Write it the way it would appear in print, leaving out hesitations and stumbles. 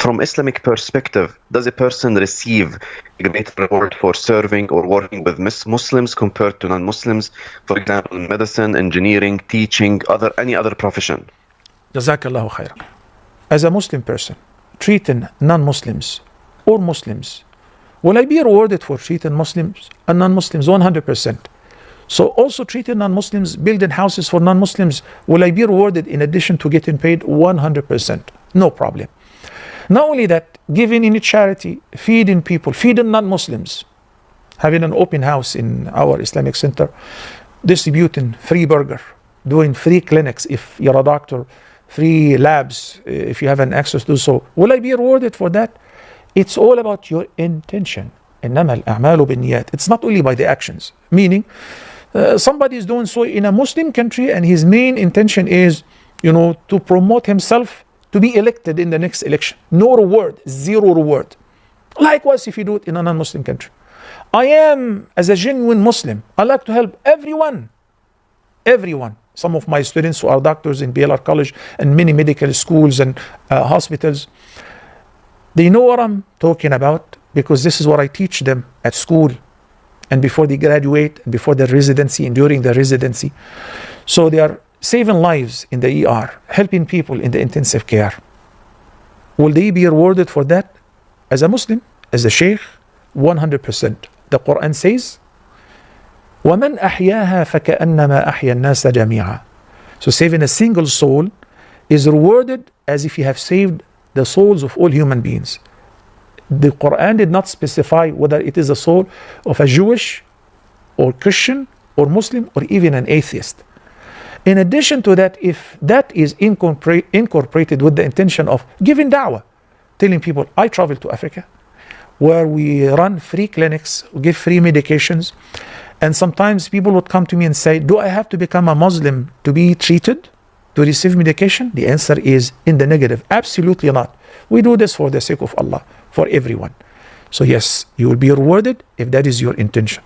From Islamic perspective, does a person receive a greater reward for serving or working with Muslims compared to non-Muslims? For example, in medicine, engineering, teaching, any other profession? Jazakallahu khairan. As a Muslim person, treating non-Muslims or Muslims, will I be rewarded for treating Muslims and non-Muslims 100%? So also treating non-Muslims, building houses for non-Muslims, will I be rewarded in addition to getting paid 100%? No problem. Not only that, giving any charity, feeding people, feeding non-Muslims, having an open house in our Islamic center, distributing free burger, doing free clinics if you're a doctor, free labs if you have an access to do so. Will I be rewarded for that? It's all about your intention. إنما الأعمال بالنيات. It's not only by the actions. Meaning, somebody is doing so in a Muslim country and his main intention is, to promote himself to be elected in the next election. No reward, zero reward. Likewise, if you do it in a non-Muslim country. I am, as a genuine Muslim, I like to help everyone. Everyone. Some of my students who are doctors in BLR College and many medical schools and hospitals, they know what I'm talking about because this is what I teach them at school and before they graduate, and before their residency and during their residency. So they are saving lives in the ER, helping people in the intensive care. Will they be rewarded for that? As a Muslim, as a sheikh, 100%. The Quran says, وَمَنْ أَحْيَاهَا فَكَأَنَّمَا أَحْيَا النَّاسَ جَمِيعًا. So saving a single soul is rewarded as if you have saved the souls of all human beings. The Quran did not specify whether it is the soul of a Jewish or Christian or Muslim or even an atheist. In addition to that, if that is incorporated with the intention of giving da'wah, telling people, I travel to Africa, where we run free clinics, we give free medications, and sometimes people would come to me and say, do I have to become a Muslim to be treated, to receive medication? The answer is in the negative, absolutely not. We do this for the sake of Allah, for everyone. So yes, you will be rewarded if that is your intention.